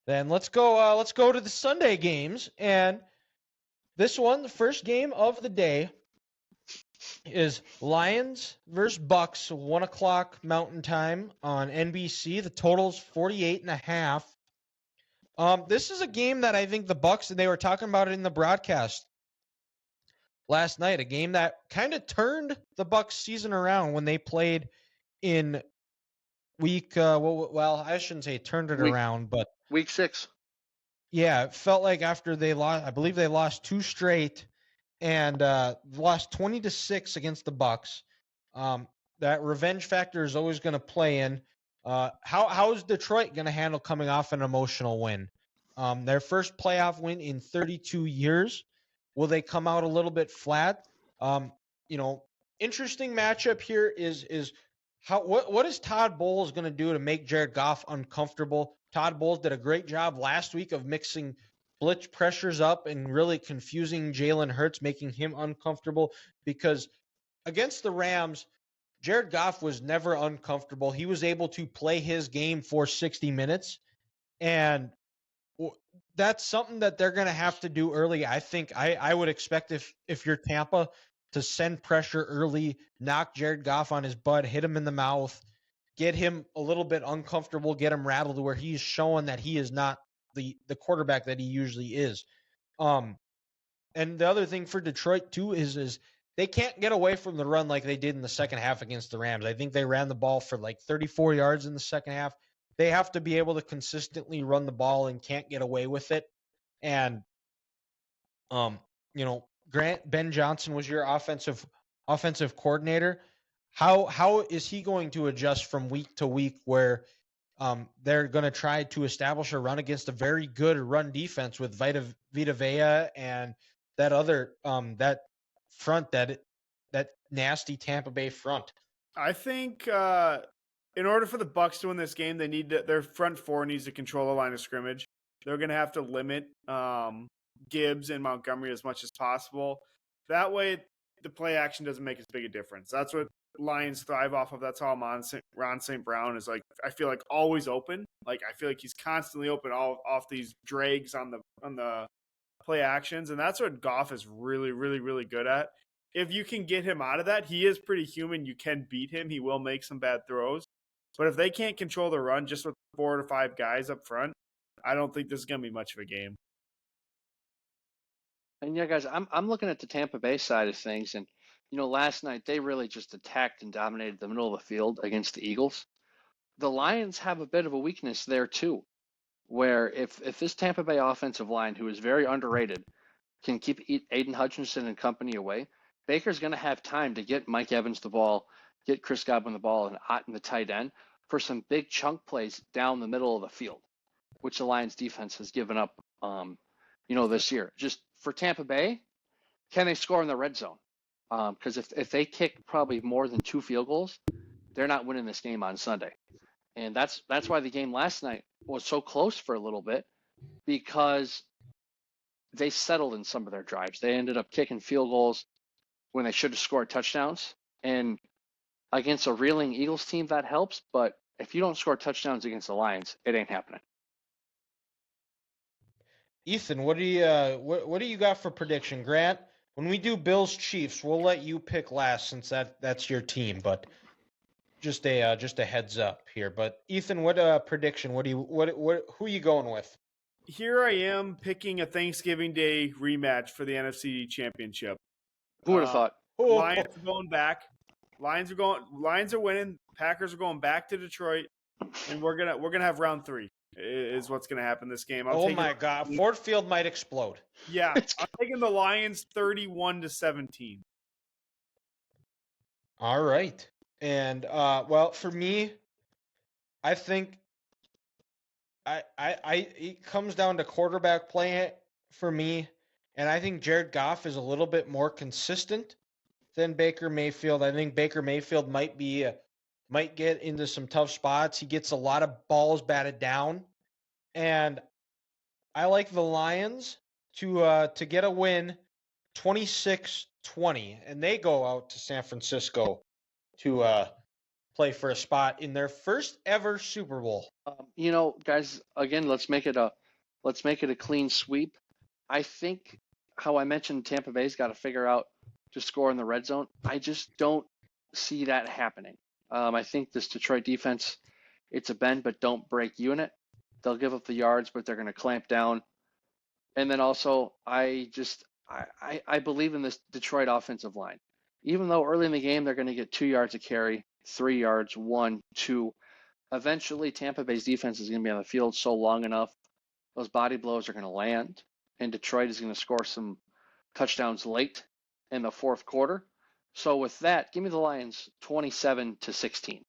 Then let's go to the Sunday games. And this one, the first game of the day, is Lions versus Bucks, 1 o'clock Mountain Time on NBC. The total's 48.5. This is a game that I think the Bucks, and they were talking about it in the broadcast last night, a game that kind of turned the Bucks season around when they played in week I shouldn't say turned it around, but week 6. Yeah, it felt like after they lost, I believe they lost 2 straight and lost 20-6 against the Bucks. That revenge factor is always going to play in. How is Detroit going to handle coming off an emotional win? Their first playoff win in 32 years. Will they come out a little bit flat? Interesting matchup here is what is Todd Bowles going to do to make Jared Goff uncomfortable? Todd Bowles did a great job last week of mixing blitz pressures up and really confusing Jalen Hurts, making him uncomfortable, because against the Rams, Jared Goff was never uncomfortable. He was able to play his game for 60 minutes, and that's something that they're going to have to do early. I think I would expect if you're Tampa to send pressure early, knock Jared Goff on his butt, hit him in the mouth, get him a little bit uncomfortable, get him rattled where he's showing that he is not the quarterback that he usually is. And the other thing for Detroit too is they can't get away from the run like they did in the second half against the Rams. I think they ran the ball for like 34 yards in the second half. They have to be able to consistently run the ball and can't get away with it. And Grant Ben Johnson was your offensive coordinator. How is he going to adjust from week to week where they're going to try to establish a run against a very good run defense with Vita Vea and that other that front, that nasty Tampa Bay front? I think in order for the Bucs to win this game, their front four needs to control the line of scrimmage. They're going to have to limit Gibbs and Montgomery as much as possible. That way, the play action doesn't make as big a difference. That's what Lions thrive off of. That's how Ron St. Brown is, like, I feel like always open. Like, I feel like he's constantly open off these drags on the play actions, and that's what Goff is really, really, really good at. If you can get him out of that, he is pretty human. You can beat him. He will make some bad throws. But if they can't control the run just with 4 to 5 guys up front, I don't think this is going to be much of a game. And yeah, guys, I'm looking at the Tampa Bay side of things, and last night they really just attacked and dominated the middle of the field against the Eagles. The Lions have a bit of a weakness there too, where if this Tampa Bay offensive line, who is very underrated, can keep Aiden Hutchinson and company away, Baker's going to have time to get Mike Evans the ball, get Chris Godwin the ball, and Ott in the tight end for some big chunk plays down the middle of the field, which the Lions defense has given up, this year. Just for Tampa Bay, can they score in the red zone? Because if they kick probably more than 2 field goals, they're not winning this game on Sunday. And that's why the game last night was so close for a little bit, because they settled in some of their drives. They ended up kicking field goals when they should have scored touchdowns. And against a reeling Eagles team, that helps. But if you don't score touchdowns against the Lions, it ain't happening. Ethan, what do you got for prediction? Grant, when we do Bills Chiefs, we'll let you pick last since that's your team. But just a heads up here. But Ethan, what prediction? Who are you going with? Here I am picking a Thanksgiving Day rematch for the NFC Championship. Who would have thought? Lions are going back. Lions are winning. Packers are going back to Detroit, and we're gonna have round 3. Is what's gonna happen this game. My God, Ford Field might explode. Yeah, I'm taking the Lions 31-17. All right, and for me, I think it comes down to quarterback play for me, and I think Jared Goff is a little bit more consistent than Baker Mayfield. I think Baker Mayfield might get into some tough spots. He gets a lot of balls batted down, and I like the Lions to get a win, 26-20, and they go out to San Francisco to play for a spot in their first ever Super Bowl. Guys, again, let's make it a clean sweep. I think how I mentioned Tampa Bay's got to figure out to score in the red zone. I just don't see that happening. I think this Detroit defense, it's a bend but don't break unit. They'll give up the yards, but they're going to clamp down. And then also, I believe in this Detroit offensive line. Even though early in the game they're going to get 2 yards a carry, 3 yards, 1, 2. Eventually, Tampa Bay's defense is going to be on the field so long enough, those body blows are going to land, and Detroit is going to score some touchdowns late in the fourth quarter. So with that, give me the Lions 27-16.